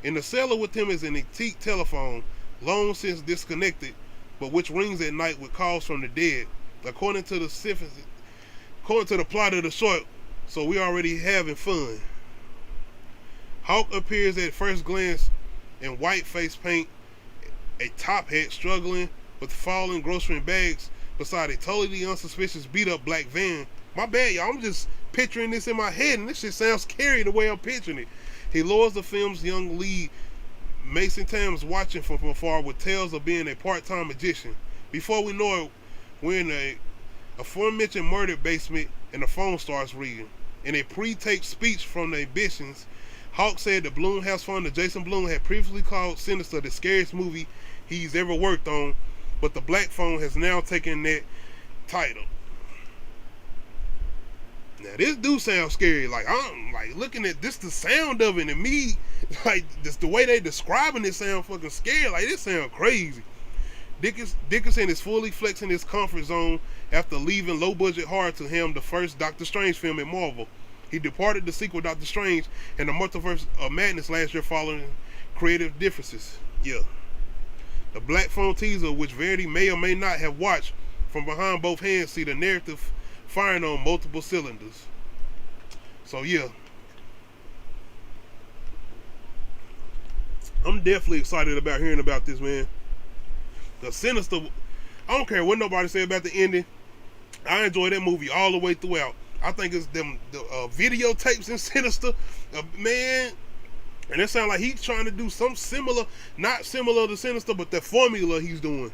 In the cellar with him is an antique telephone, long since disconnected, but which rings at night with calls from the dead. According to the plot of the short, so we already having fun. Hawke appears at first glance in white face paint, a top hat, struggling with falling grocery bags beside a totally unsuspicious beat-up black van. My bad, y'all. I'm just picturing this in my head, and this shit sounds scary the way I'm picturing it. He lures the film's young lead, Mason Thames, watching from afar with tales of being a part-time magician. Before we know it, we're in a aforementioned murder basement, and the phone starts ringing. In a pre-taped speech from the ambitions, Hawke said the Blumhouse founder Jason Blum had previously called Sinister the scariest movie he's ever worked on, but The Black Phone has now taken that title. Now this do sound scary. Like, I'm like looking at this, the sound of it, and me, like just the way they describing it sound fucking scary. Like, this sound crazy. Dickerson is fully flexing his comfort zone after leaving low-budget horror to him the first Doctor Strange film at Marvel. He departed the sequel Doctor Strange and the Multiverse of Madness last year following creative differences. Yeah. The Black Phone teaser, which Verity may or may not have watched from behind both hands, see the narrative firing on multiple cylinders. So yeah. I'm definitely excited about hearing about this, man. The Sinister, I don't care what nobody say about the ending. I enjoyed that movie all the way throughout. I think it's them the videotapes in Sinister, man. And it sounds like he's trying to do some similar, not similar to Sinister, but the formula he's doing.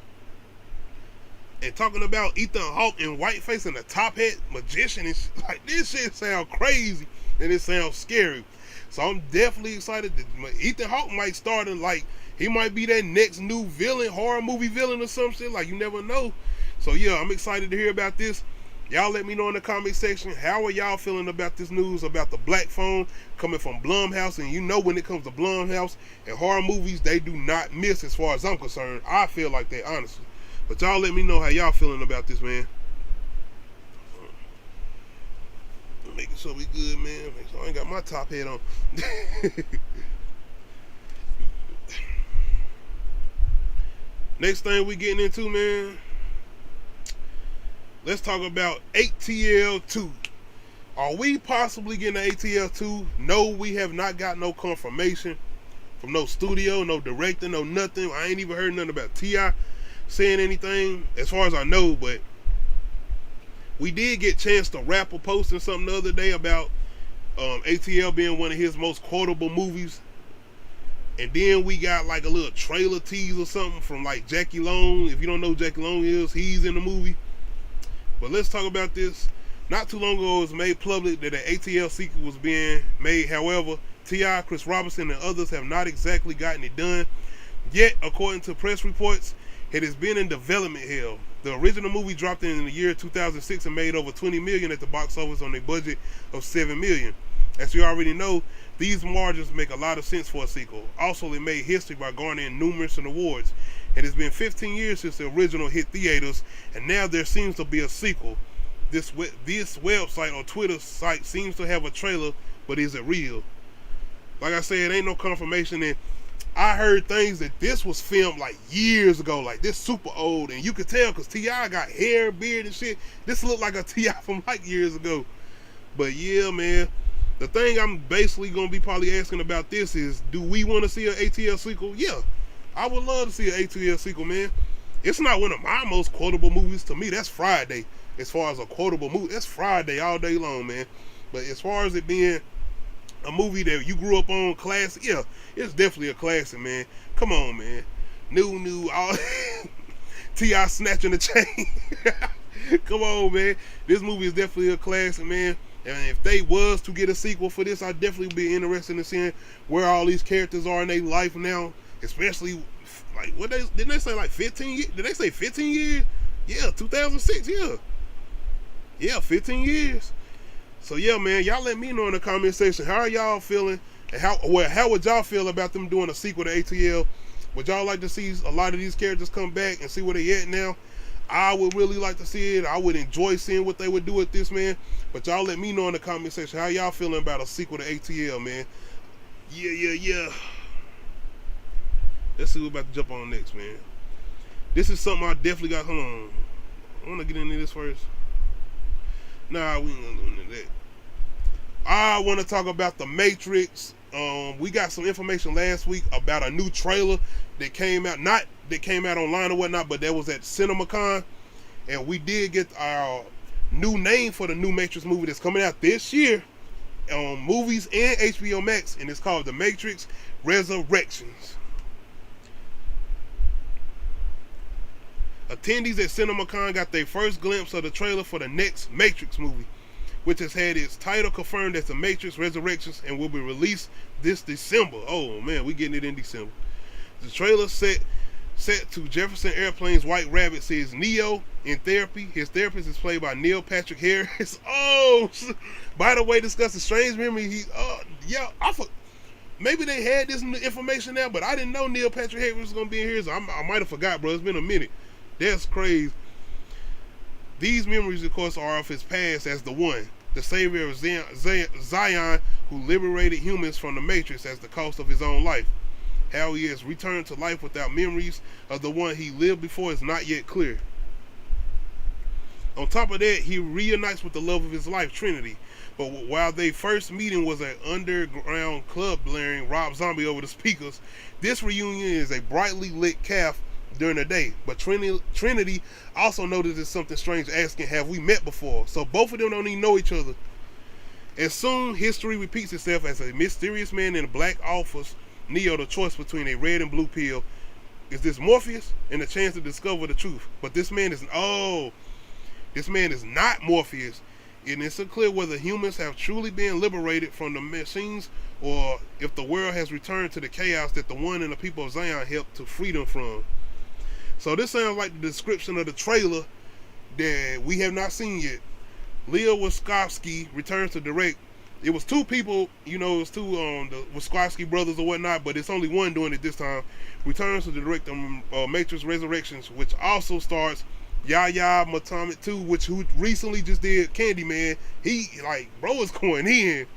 And talking about Ethan Hawke in whiteface and a top hat magician, and like, this shit sound crazy and it sounds scary. So I'm definitely excited that Ethan Hawke might start in, like, he might be that next new villain, horror movie villain or some shit. Like, you never know. So yeah, I'm excited to hear about this. Y'all let me know in the comment section, how are y'all feeling about this news about the Black Phone coming from Blumhouse? And you know, when it comes to Blumhouse and horror movies, they do not miss as far as I'm concerned. I feel like that, honestly. But y'all let me know how y'all feeling about this, man. Making sure we good, man. Make sure I ain't got my top hat on. Next thing we getting into, man. Let's talk about ATL 2. Are we possibly getting an ATL 2? No, we have not got no confirmation from no studio, no director, no nothing. I ain't even heard nothing about T.I. saying anything, as far as I know, but we did get Chance the Rapper posting something the other day about ATL being one of his most quotable movies. And then we got like a little trailer tease or something from like Jackie Long. If you don't know who Jackie Long is, he's in the movie. But let's talk about this. Not too long ago, it was made public that an ATL sequel was being made. However, T.I., Chris Robinson, and others have not exactly gotten it done. Yet, according to press reports, it has been in development hell. The original movie dropped in the year 2006 and made over $20 million at the box office on a budget of $7 million. As you already know, these margins make a lot of sense for a sequel. Also, it made history by garnering numerous awards. It has been 15 years since the original hit theaters, and now there seems to be a sequel. This website or Twitter site seems to have a trailer, but is it real? Like I said, ain't no confirmation. And I heard things that this was filmed like years ago, like this super old, and you could tell because T.I. got hair, beard, and shit. This looked like a T.I. from like years ago. But yeah, man, the thing I'm basically gonna be probably asking about this is, do we want to see an ATL sequel? Yeah, I would love to see an ATL sequel, man. It's not one of my most quotable movies. To me, that's Friday. As far as a quotable movie, that's Friday all day long, man. But as far as it being a movie that you grew up on, classic, yeah, it's definitely a classic, man. Come on, man. New, all T.I. snatching the chain. Come on, man. This movie is definitely a classic, man. And if they was to get a sequel for this, I'd definitely be interested in seeing where all these characters are in their life now. Especially, like, what didn't they say, like 15 years? Did they say 15 years? Yeah, 2006, yeah. Yeah, 15 years. So, yeah, man, y'all let me know in the comment section, how are y'all feeling? And how would y'all feel about them doing a sequel to ATL? Would y'all like to see a lot of these characters come back and see where they at now? I would really like to see it. I would enjoy seeing what they would do with this, man. But y'all let me know in the comment section how y'all feeling about a sequel to ATL, man. Yeah. Let's see what we're about to jump on next, man. This is something I definitely got. Hold on. I want to get into this first. Nah, we ain't gonna do into that. I want to talk about The Matrix. We got some information last week about a new trailer that came out. Not that came out online or whatnot, but that was at CinemaCon. And we did get our new name for the new Matrix movie that's coming out this year on movies and HBO Max. And it's called The Matrix Resurrections. Attendees at CinemaCon got their first glimpse of the trailer for the next Matrix movie, which has had its title confirmed as The Matrix Resurrections and will be released this December. Oh man, we getting it in December. The trailer set to Jefferson Airplane's White Rabbit says Neo in therapy. His therapist is played by Neil Patrick Harris. Oh, by the way, discussing strange memory. Maybe they had this information now, but I didn't know Neil Patrick Harris was gonna be in here, so I might have forgot, bro. It's been a minute. That's crazy. These memories, of course, are of his past as the One, the savior of Zion, who liberated humans from the Matrix at the cost of his own life. How he has returned to life without memories of the one he lived before is not yet clear. On top of that, he reunites with the love of his life, Trinity. But while their first meeting was an underground club blaring Rob Zombie over the speakers, this reunion is a brightly lit cafe during the day. But Trinity also notices something strange, asking, have we met before? So both of them don't even know each other. And soon history repeats itself as a mysterious man in black offers Neo the choice between a red and blue pill. Is this Morpheus? And a chance to discover the truth. But this man is not Morpheus. And it's unclear whether humans have truly been liberated from the machines or if the world has returned to the chaos that the One and the people of Zion helped to free them from. So this sounds like the description of the trailer that we have not seen yet. Leo Wachowski returns to direct. It was two people, it was two the Wachowski brothers or whatnot, but it's only one doing it this time. Returns to direct the Matrix Resurrections, which also stars Yahya Matamet too, who recently just did Candyman. He bro is going in.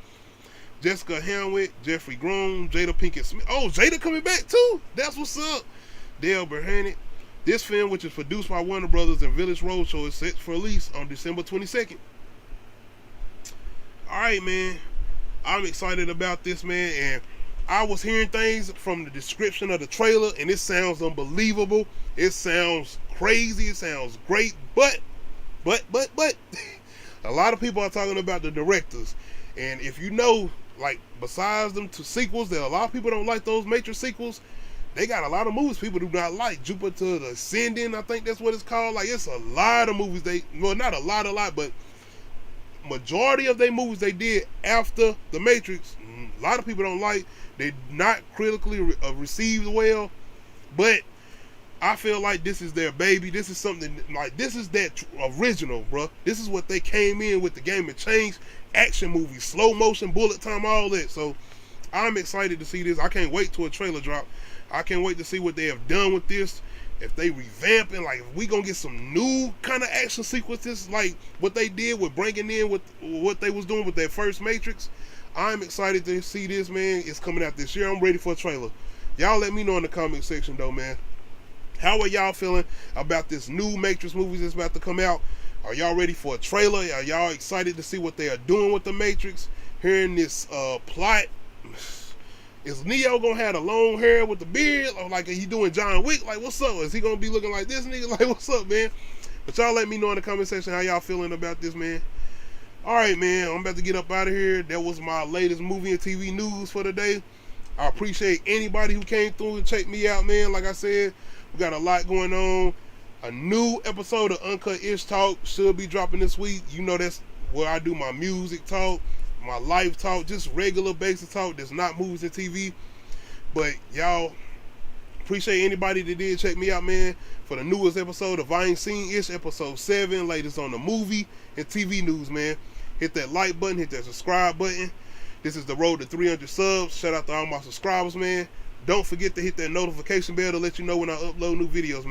Jessica Hamwick, Jeffrey Groom, Jada Pinkett Smith. Oh, Jada coming back too. That's what's up. Dale Burnett. This film, which is produced by Warner Brothers and Village Roadshow, is set for release on December 22nd. Alright, man. I'm excited about this, man. And I was hearing things from the description of the trailer, and it sounds unbelievable. It sounds crazy. It sounds great. But, a lot of people are talking about the directors. And if you know, besides them two sequels, that a lot of people don't like those Matrix sequels. They got a lot of movies people do not like. Jupiter the Ascending, I think that's what it's called. It's a lot of movies not a lot, but majority of their movies they did after the Matrix, a lot of people don't like. They not critically received well, but I feel like this is their baby. This is something this is that original, bro. This is what they came in with the Game and changed. Action movies, slow motion, bullet time, all that. So I'm excited to see this. I can't wait till a trailer drop. I can't wait to see what they have done with this. If they revamping, if we gonna get some new kind of action sequences, like what they did with bringing in with what they was doing with their first Matrix. I'm excited to see this, man. It's coming out this year. I'm ready for a trailer. Y'all let me know in the comment section, though, man. How are y'all feeling about this new Matrix movie that's about to come out? Are y'all ready for a trailer? Are y'all excited to see what they are doing with the Matrix? Hearing this plot. Is Neo gonna have the long hair with the beard, or he doing John Wick? What's up? Is he gonna be looking like this nigga? What's up, man? But y'all let me know in the comment section how y'all feeling about this, man. Alright, man, I'm about to get up out of here. That was my latest movie and TV news for the day. I appreciate anybody who came through and checked me out, man. Like I said, we got a lot going on. A new episode of Uncut Ish Talk should be dropping this week. You know that's where I do my music talk, my life talk, just regular basic talk that's not movies and TV. But y'all, appreciate anybody that did check me out, man, for the newest episode of I Ain't Seen Ish, episode 7, latest on the movie and TV news, man. Hit that like button, hit that subscribe button. This is the road to 300 subs. Shout out to all my subscribers, man. Don't forget to hit that notification bell to let you know when I upload new videos, man.